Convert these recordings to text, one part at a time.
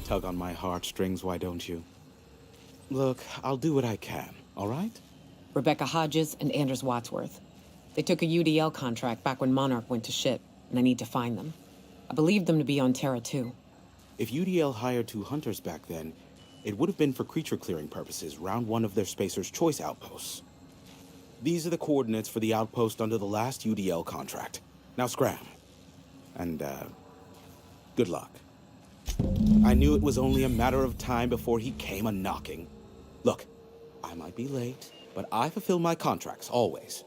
Tug on my heartstrings, why don't you? Look, I'll do what I can, all right? Rebecca Hodges and Anders Wadsworth. They took a UDL contract back when Monarch went to shit, and I need to find them. I believe them to be on Terra 2. If UDL hired 2 hunters back then, it would have been for creature clearing purposes round one of their Spacer's Choice outposts. These are the coordinates for the outpost under the last UDL contract. Now scram. And, good luck. I knew it was only a matter of time before he came a-knocking. Look, I might be late, but I fulfill my contracts, always.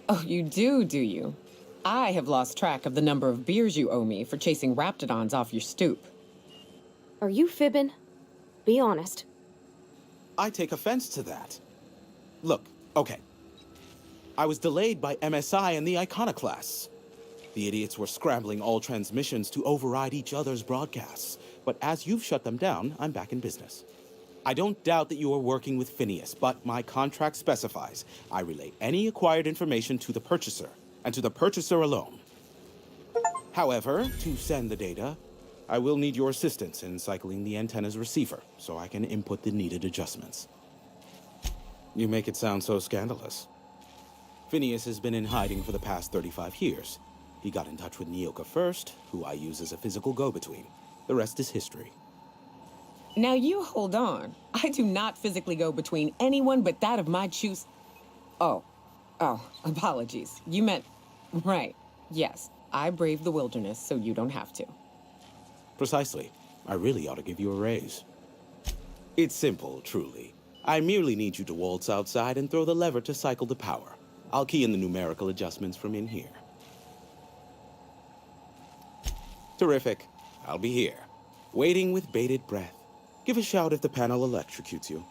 Oh, you do you? I have lost track of the number of beers you owe me for chasing raptidons off your stoop. Are you fibbing? Be honest. I take offense to that. Look, okay. I was delayed by MSI and the Iconoclasts. The idiots were scrambling all transmissions to override each other's broadcasts. But as you've shut them down, I'm back in business. I don't doubt that you are working with Phineas, but my contract specifies I relay any acquired information to the purchaser, and to the purchaser alone. However, to send the data, I will need your assistance in cycling the antenna's receiver, so I can input the needed adjustments. You make it sound so scandalous. Phineas has been in hiding for the past 35 years. He got in touch with Nyoka first, who I use as a physical go-between. The rest is history. Now you hold on. I do not physically go between anyone but that of my choose. Oh, apologies. You meant, right. Yes, I braved the wilderness so you don't have to. Precisely. I really ought to give you a raise. It's simple, truly. I merely need you to waltz outside and throw the lever to cycle the power. I'll key in the numerical adjustments from in here. Terrific. I'll be here, waiting with bated breath. Give a shout if the panel electrocutes you.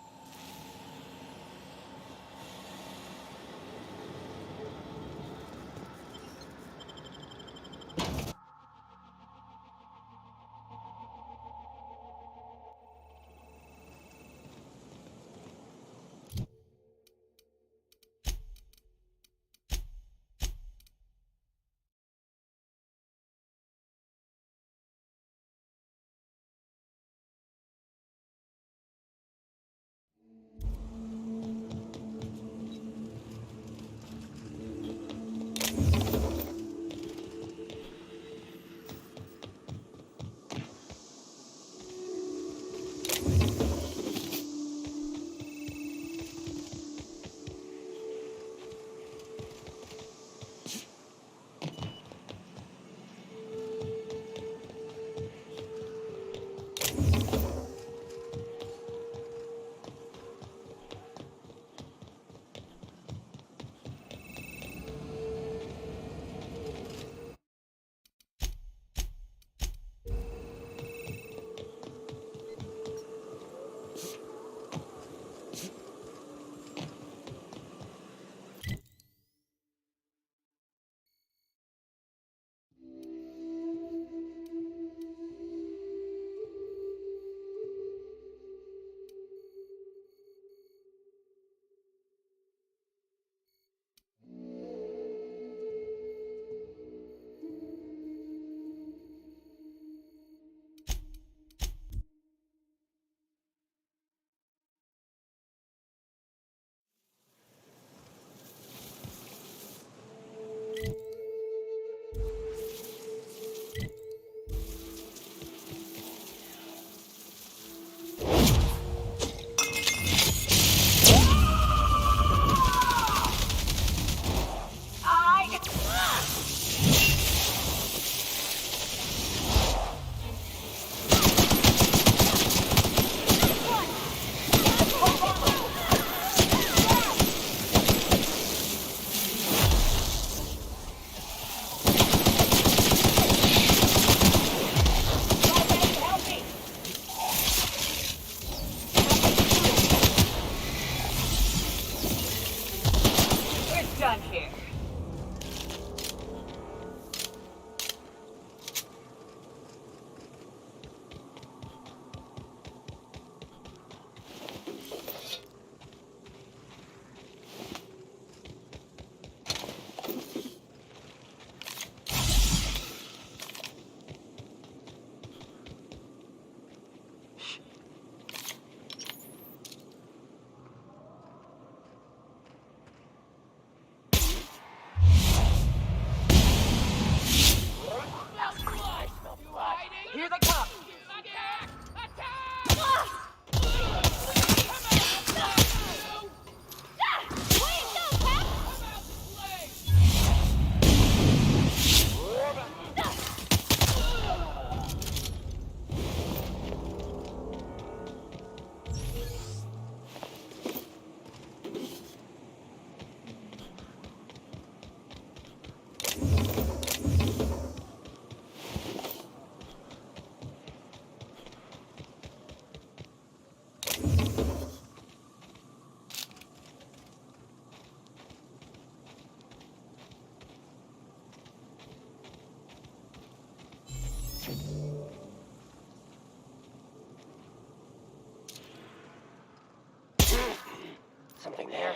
something there.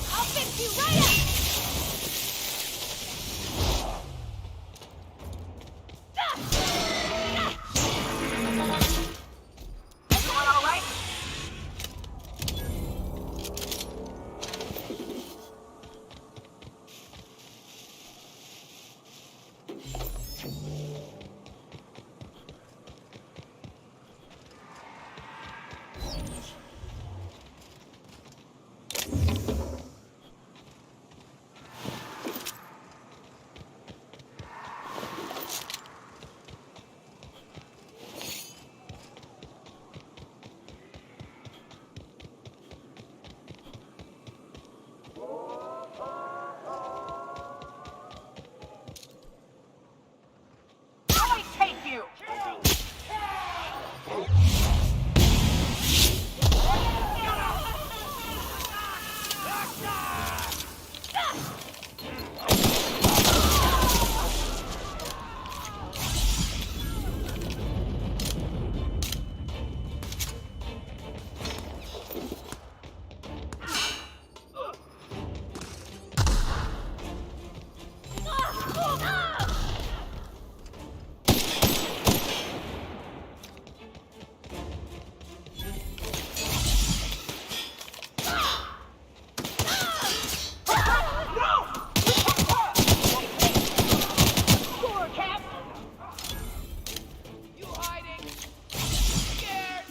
I'll fix you right up! Everyone all right? I take you! Score, Cap! You hiding? Scared?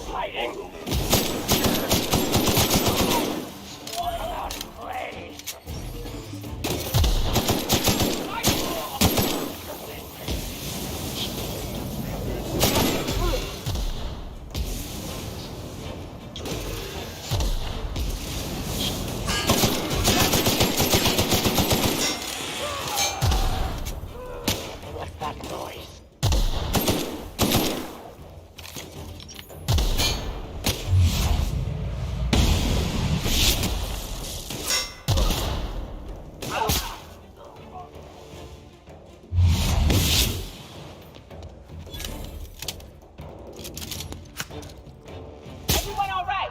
Hiding. Come out and play. What's that noise? Everyone all right?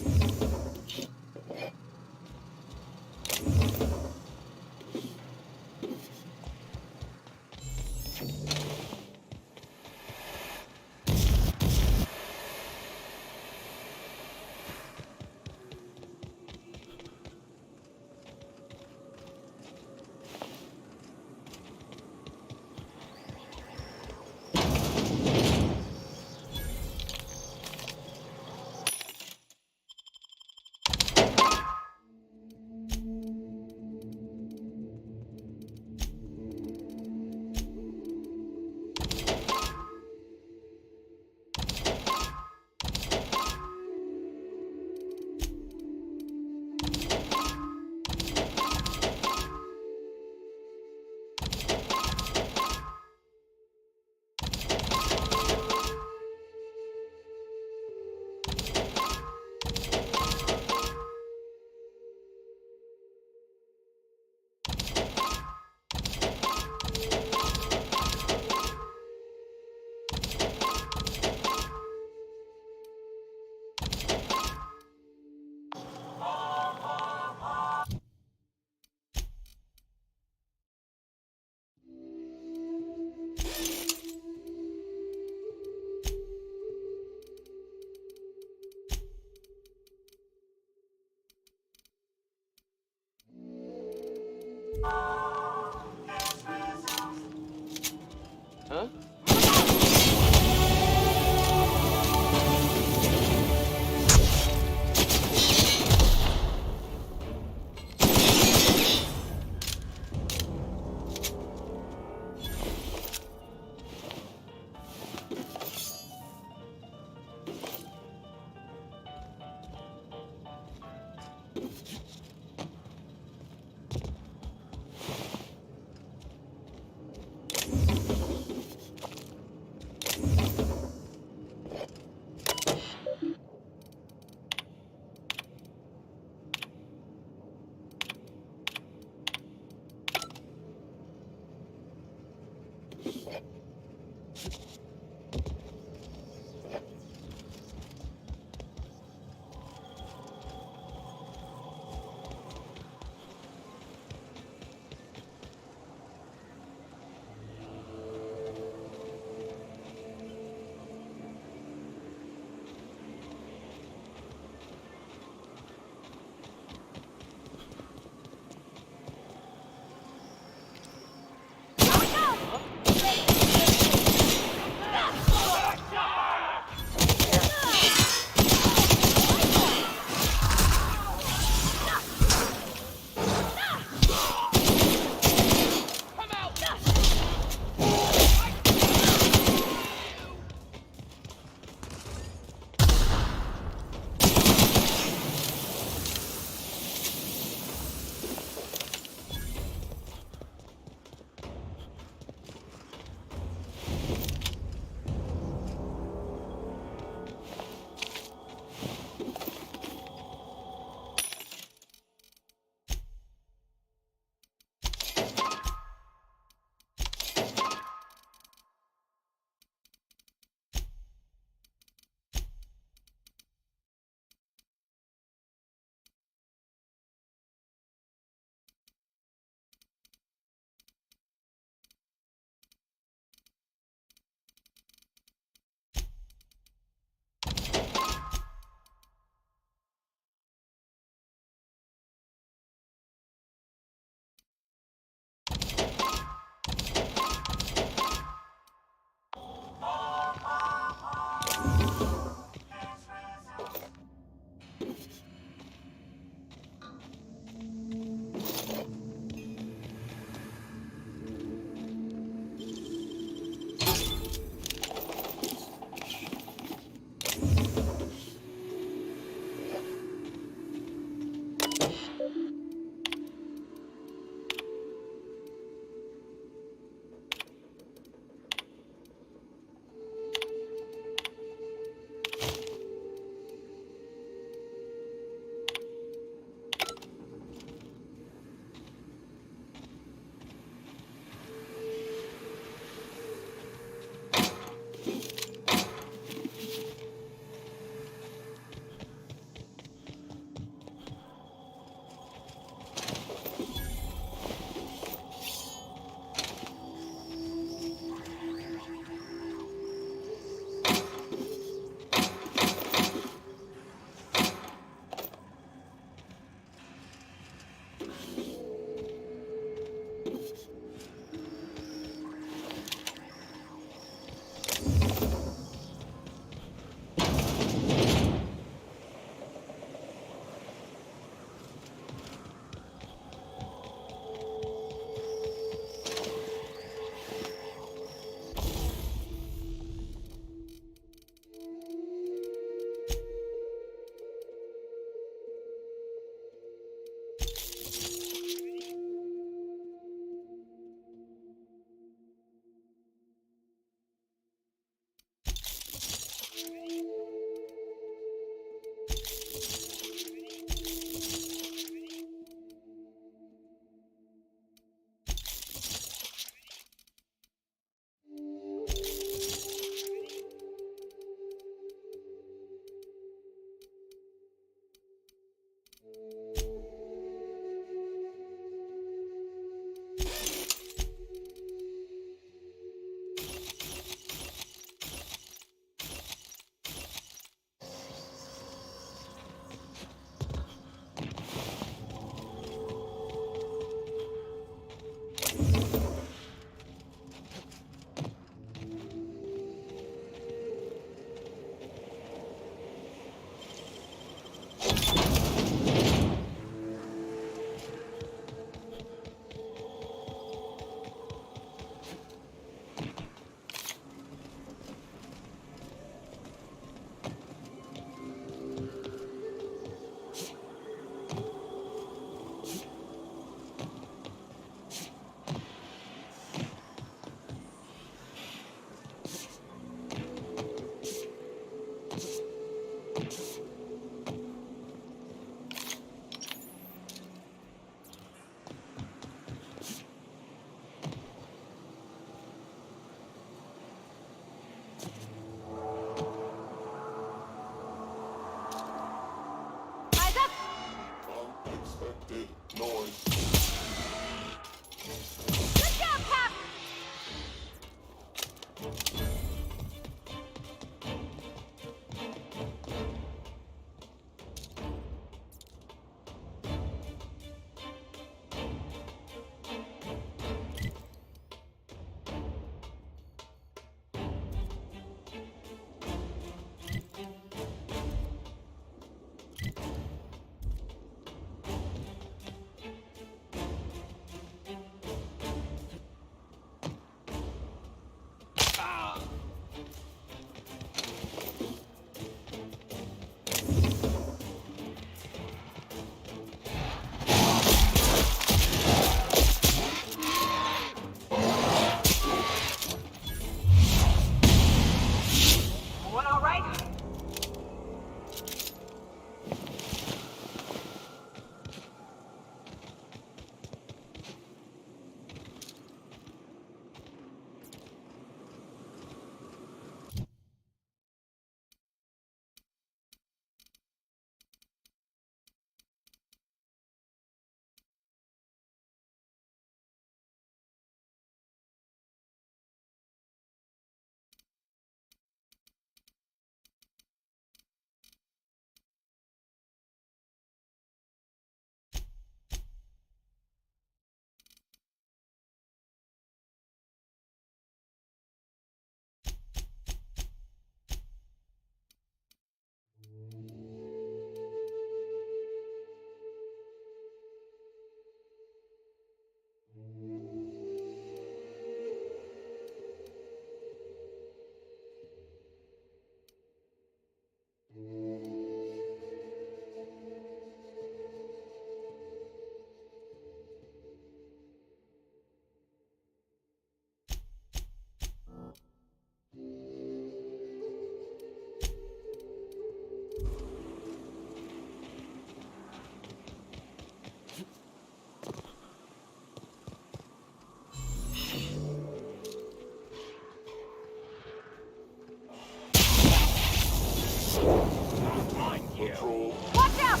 find you. Watch out!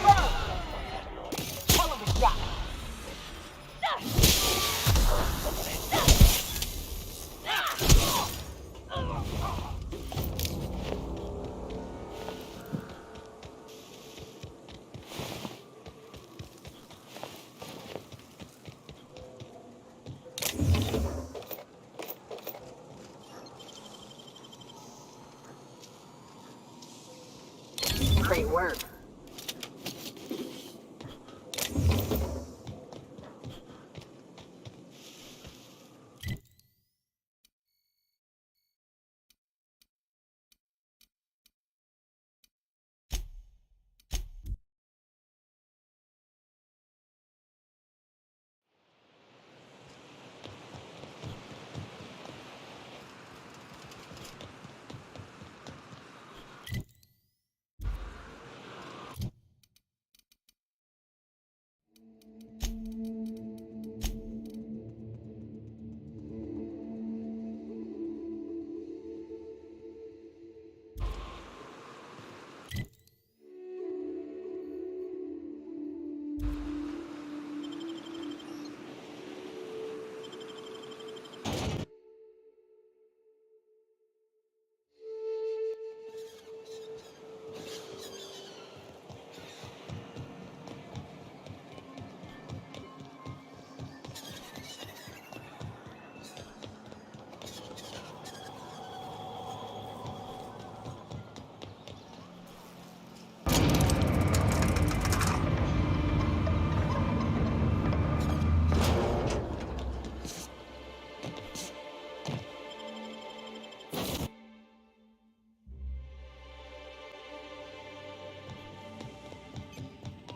Bro! Hell of a shot. Great work.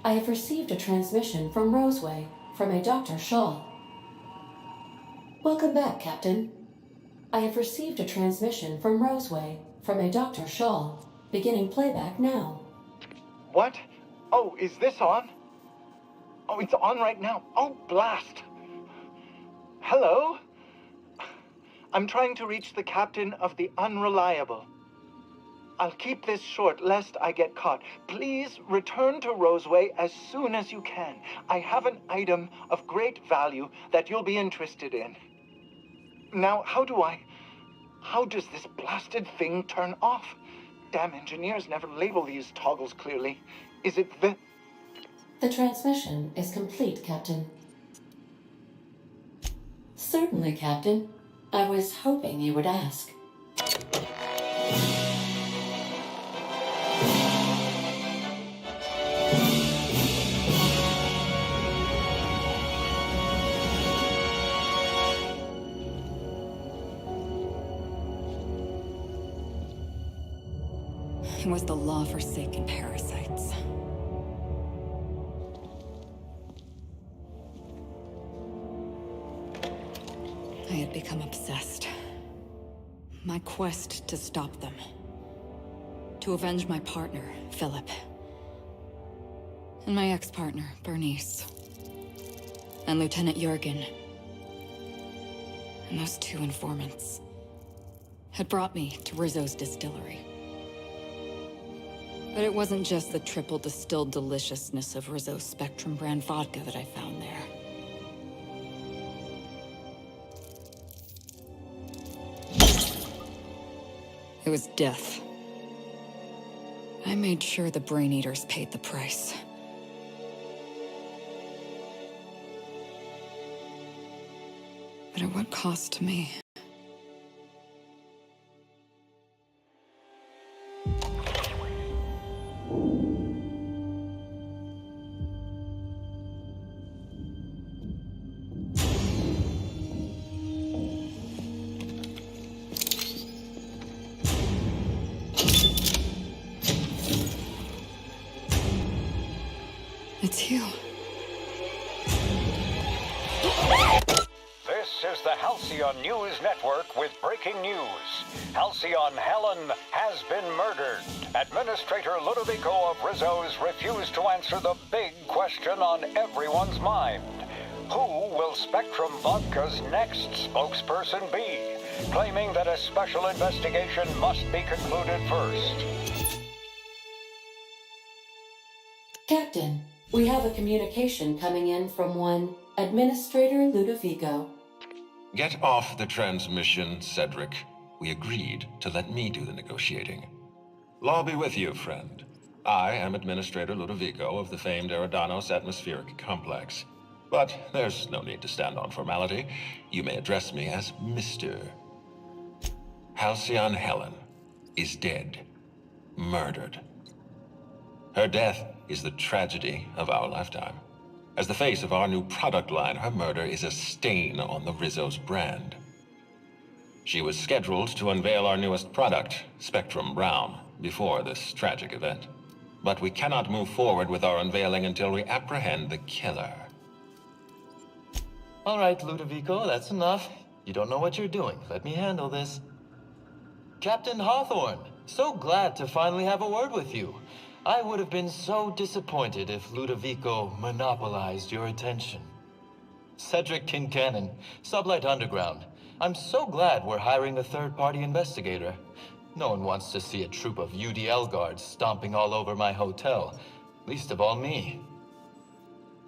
I have received a transmission from Roseway from a Dr. Shaw. Welcome back, Captain. I have received a transmission from Roseway from a Dr. Shaw. Beginning playback now. What? Oh, is this on? Oh, it's on right now. Oh, blast. Hello? I'm trying to reach the captain of the Unreliable. I'll keep this short lest I get caught. Please return to Roseway as soon as you can. I have an item of great value that you'll be interested in. Now, how does this blasted thing turn off? Damn engineers never label these toggles clearly. Is it the... The transmission is complete, Captain. Certainly, Captain. I was hoping you would ask. It was the law-forsaken parasites. I had become obsessed. My quest to stop them. To avenge my partner, Philip. And my ex-partner, Bernice. And Lieutenant Jurgen. And those two informants had brought me to Rizzo's distillery. But it wasn't just the triple distilled deliciousness of Rizzo's Spectrum brand vodka that I found there. It was death. I made sure the Brain Eaters paid the price. But at what cost to me? It's you. This is the Halcyon News Network with breaking news. Halcyon Helen has been murdered. Administrator Ludovico of Rizzo's refused to answer the big question on everyone's mind. Who will Spectrum Vodka's next spokesperson be? claiming that a special investigation must be concluded first. Captain, we have a communication coming in from one Administrator Ludovico. Get off the transmission, Cedric. We agreed to let me do the negotiating. Law be with you, friend. I am Administrator Ludovico of the famed Eridanos Atmospheric Complex. But there's no need to stand on formality. You may address me as Mr. Halcyon Helen is dead. Murdered. Her death is the tragedy of our lifetime. As the face of our new product line, her murder is a stain on the Rizzo's brand. She was scheduled to unveil our newest product, Spectrum Brown, before this tragic event. But we cannot move forward with our unveiling until we apprehend the killer. All right, Ludovico, that's enough. You don't know what you're doing. Let me handle this. Captain Hawthorne, so glad to finally have a word with you. I would have been so disappointed if Ludovico monopolized your attention. Cedric Kincannon, Sublight Underground. I'm so glad we're hiring a third-party investigator. No one wants to see a troop of UDL guards stomping all over my hotel, least of all me.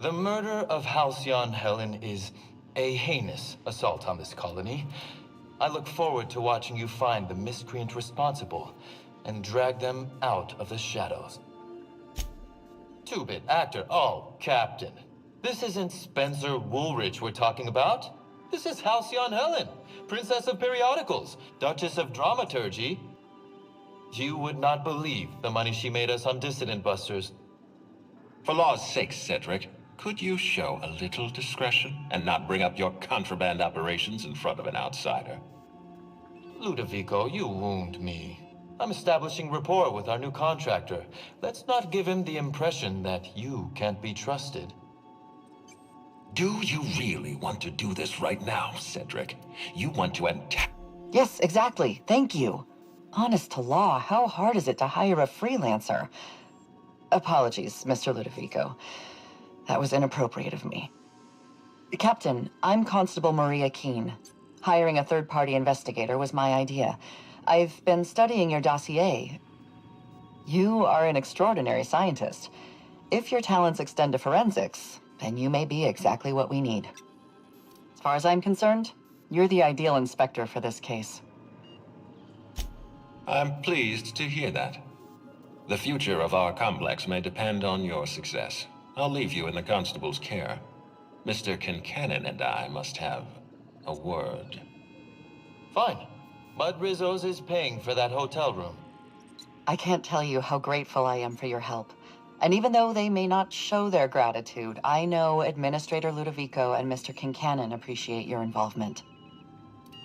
The murder of Halcyon Helen is a heinous assault on this colony. I look forward to watching you find the miscreant responsible and drag them out of the shadows. Two-bit actor, oh, Captain. This isn't Spencer Woolrich we're talking about. This is Halcyon Helen, Princess of Periodicals, Duchess of Dramaturgy. You would not believe the money she made us on Dissident Busters. For law's sake, Cedric, could you show a little discretion and not bring up your contraband operations in front of an outsider? Ludovico, you wound me. I'm establishing rapport with our new contractor. Let's not give him the impression that you can't be trusted. Do you really want to do this right now, Cedric? You want to attack? Yes, exactly. Thank you. Honest to law, how hard is it to hire a freelancer? Apologies, Mr. Ludovico. That was inappropriate of me. Captain, I'm Constable Maria Keene. Hiring a third-party investigator was my idea. I've been studying your dossier. You are an extraordinary scientist. If your talents extend to forensics, then you may be exactly what we need. As far as I'm concerned, you're the ideal inspector for this case. I'm pleased to hear that. The future of our complex may depend on your success. I'll leave you in the constable's care. Mr. Kincannon and I must have a word. Fine. Bud Rizzo's is paying for that hotel room. I can't tell you how grateful I am for your help. And even though they may not show their gratitude, I know Administrator Ludovico and Mr. Kincannon appreciate your involvement.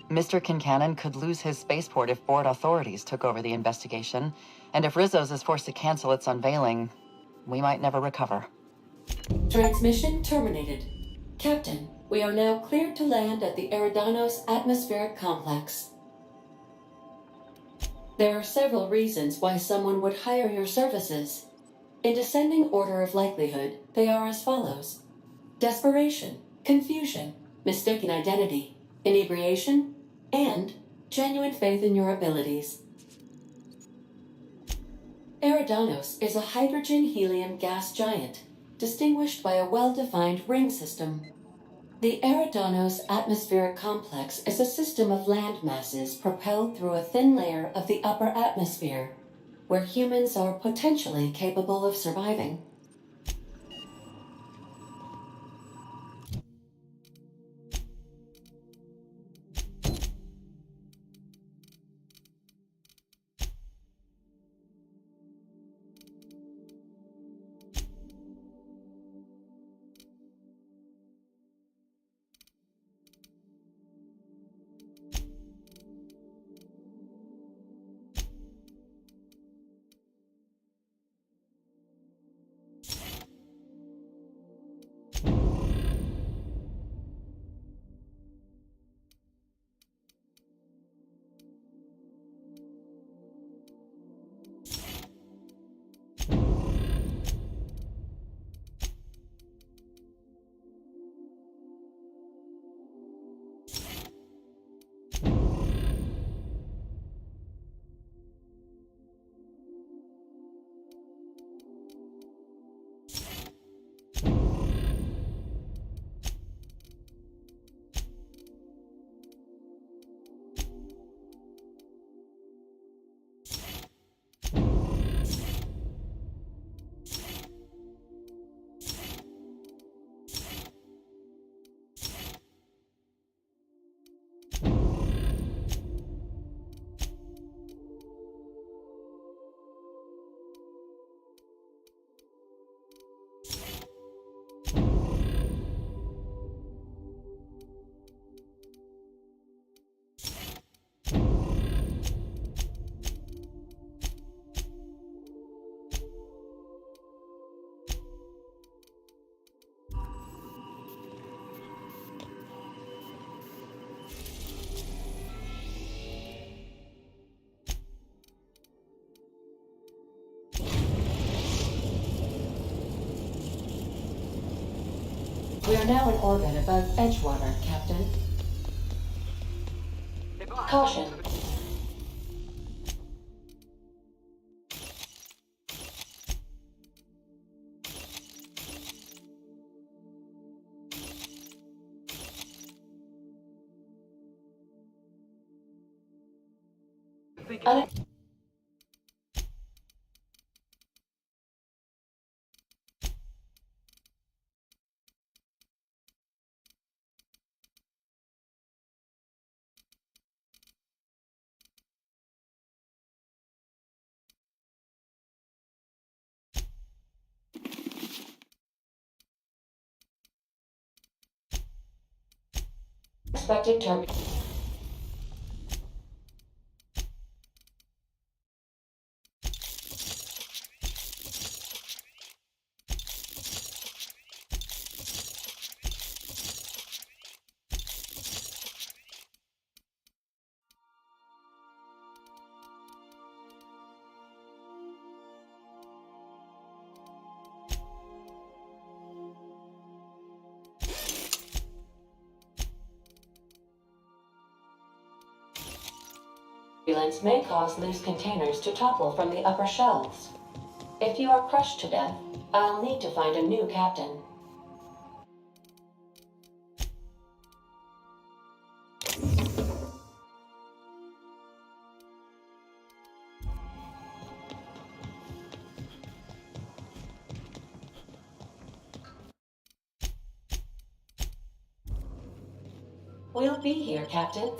Mr. Kincannon could lose his spaceport if board authorities took over the investigation, and if Rizzo's is forced to cancel its unveiling, we might never recover. Transmission terminated. Captain, we are now cleared to land at the Eridanos Atmospheric Complex. There are several reasons why someone would hire your services. In descending order of likelihood, they are as follows: desperation, confusion, mistaken identity, inebriation, and genuine faith in your abilities. Eridanos is a hydrogen-helium gas giant, distinguished by a well-defined ring system. The Eridanos Atmospheric Complex is a system of land masses propelled through a thin layer of the upper atmosphere, where humans are potentially capable of surviving. We are now in orbit above Edgewater, Captain. Caution. Expected turbulence. Turbulence may cause loose containers to topple from the upper shelves. If you are crushed to death, I'll need to find a new captain. We'll be here, Captain.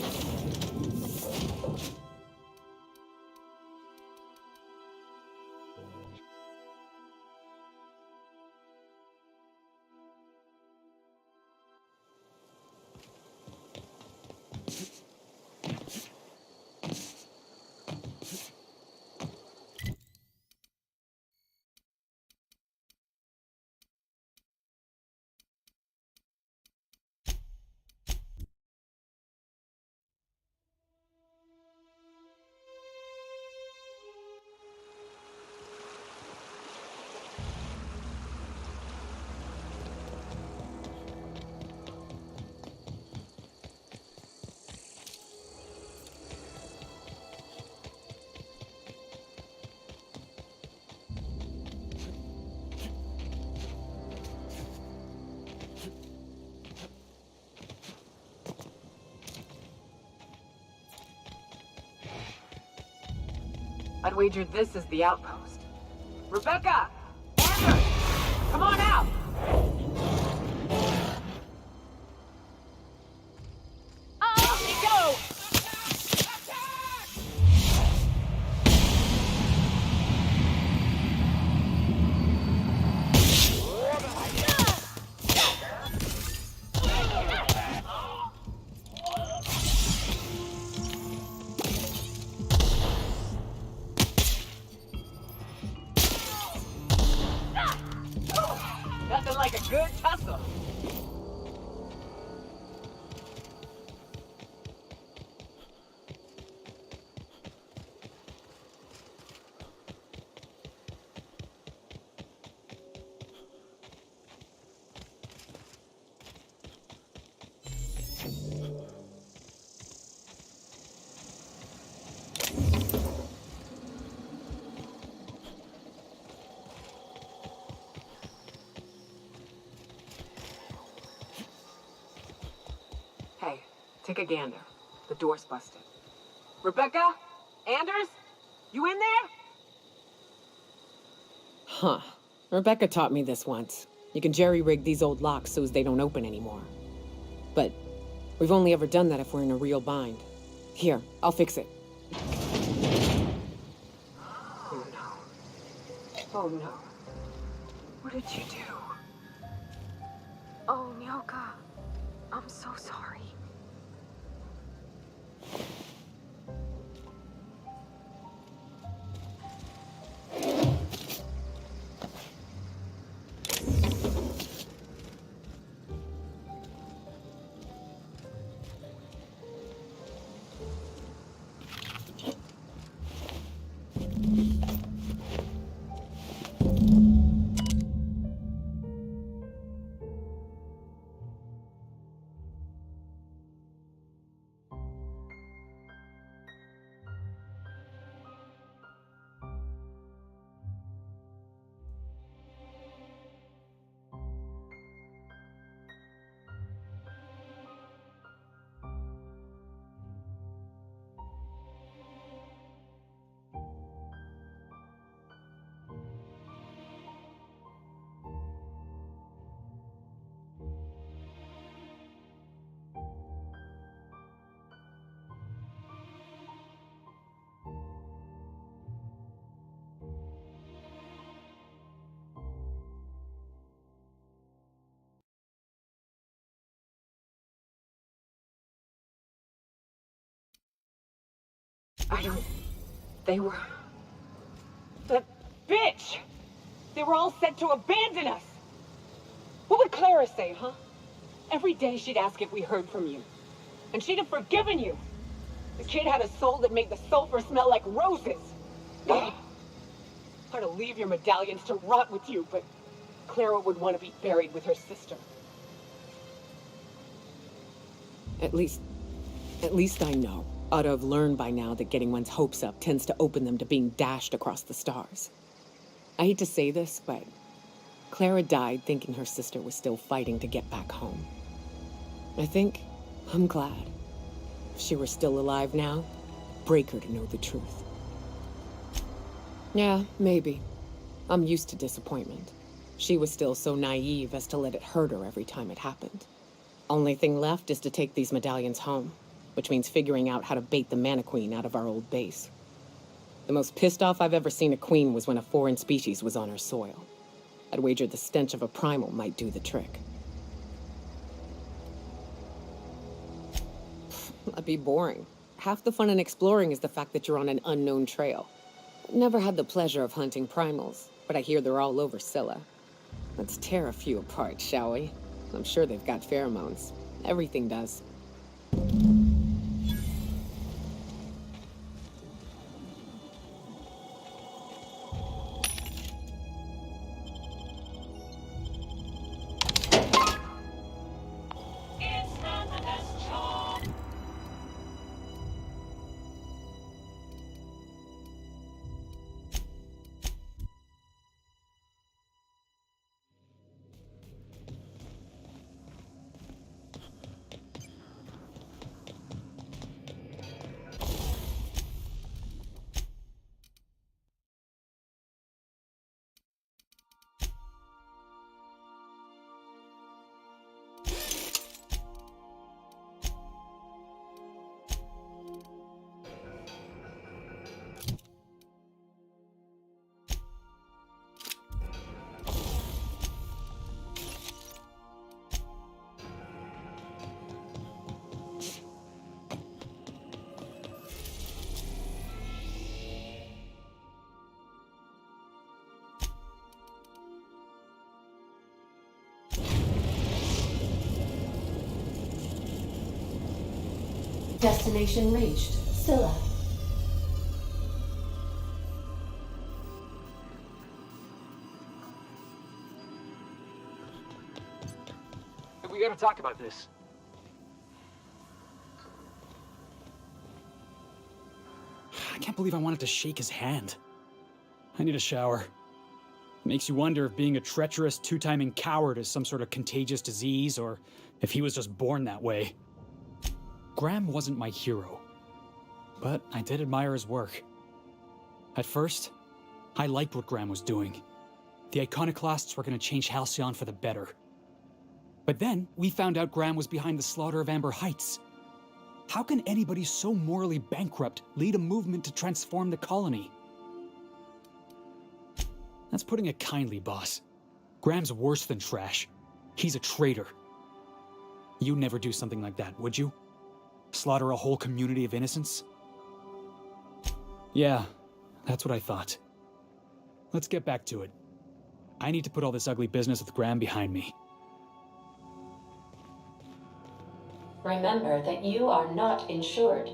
I'd wager this is the outpost. Rebecca! Amber! Come on out! Up we go! Nothing like a good tussle. Hey, take a gander. The door's busted. Rebecca? Anders? You in there? Huh. Rebecca taught me this once. You can jerry-rig these old locks so as they don't open anymore. But we've only ever done that if we're in a real bind. Here, I'll fix it. Oh no. Oh no. What did you do? Oh, Nyoka. I'm so sorry. I don't... They were... That bitch! They were all set to abandon us! What would Clara say, huh? Every day she'd ask if we heard from you. And she'd have forgiven you. The kid had a soul that made the sulfur smell like roses. Hard to leave your medallions to rot with you, but Clara would want to be buried with her sister. At least I know. Ought to have learned by now that getting one's hopes up tends to open them to being dashed across the stars. I hate to say this, but Clara died thinking her sister was still fighting to get back home. I'm glad. If she were still alive now, break her to know the truth. Yeah, maybe. I'm used to disappointment. She was still so naive as to let it hurt her every time it happened. Only thing left is to take these medallions home, which means figuring out how to bait the Mana Queen out of our old base. The most pissed off I've ever seen a queen was when a foreign species was on her soil. I'd wager the stench of a primal might do the trick. That'd be boring. Half the fun in exploring is the fact that you're on an unknown trail. Never had the pleasure of hunting primals, but I hear they're all over Scylla. Let's tear a few apart, shall we? I'm sure they've got pheromones. Everything does. Destination reached. Scylla. We gotta talk about this. I can't believe I wanted to shake his hand. I need a shower. It makes you wonder if being a treacherous, two-timing coward is some sort of contagious disease, or if he was just born that way. Graham wasn't my hero, but I did admire his work. At first, I liked what Graham was doing. The Iconoclasts were going to change Halcyon for the better. But then, we found out Graham was behind the slaughter of Amber Heights. How can anybody so morally bankrupt lead a movement to transform the colony? That's putting it kindly, boss. Graham's worse than trash. He's a traitor. You'd never do something like that, would you? Slaughter a whole community of innocents? Yeah, that's what I thought. Let's get back to it. I need to put all this ugly business with Graham behind me. Remember that you are not insured.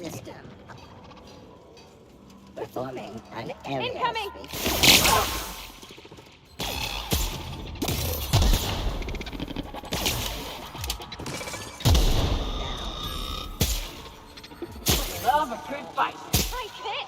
system. Performing an area. Incoming! Love a good fight. Nice hit!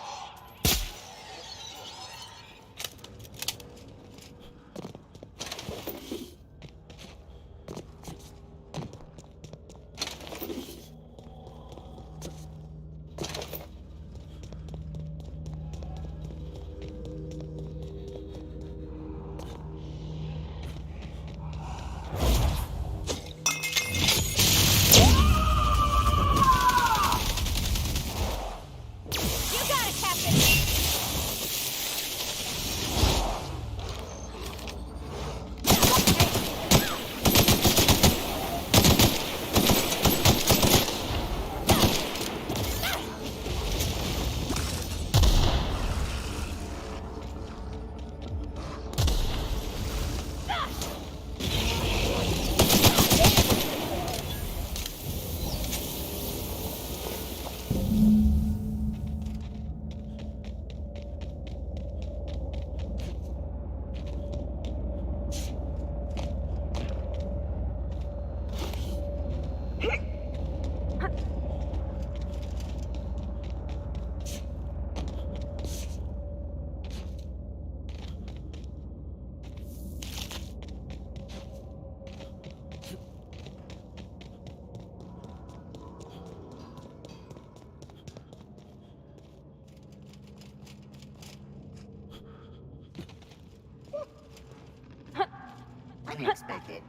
Unexpected.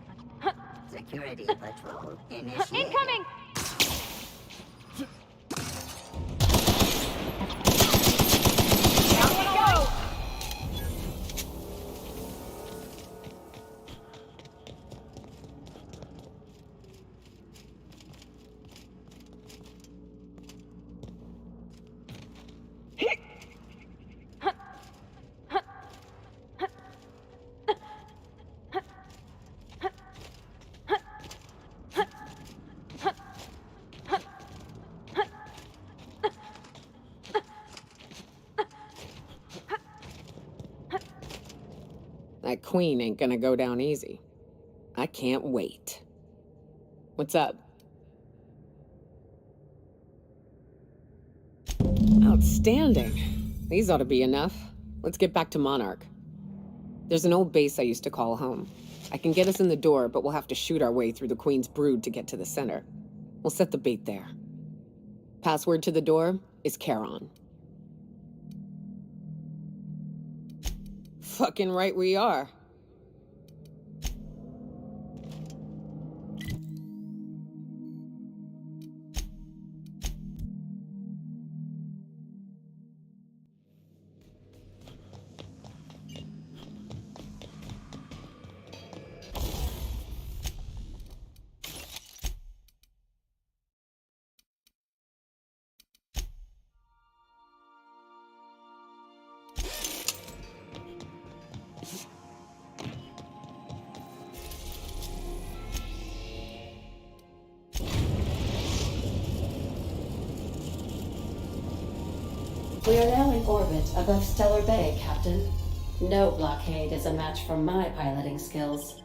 Security patrol initiated. Incoming! Down we go! That queen ain't gonna go down easy. I can't wait. What's up? Outstanding. These ought to be enough. Let's get back to Monarch. There's an old base I used to call home. I can get us in the door, but we'll have to shoot our way through the Queen's brood to get to the center. We'll set the bait there. Password to the door is Charon. Fucking right we are. We are now in orbit above Stellar Bay, Captain. No blockade is a match for my piloting skills.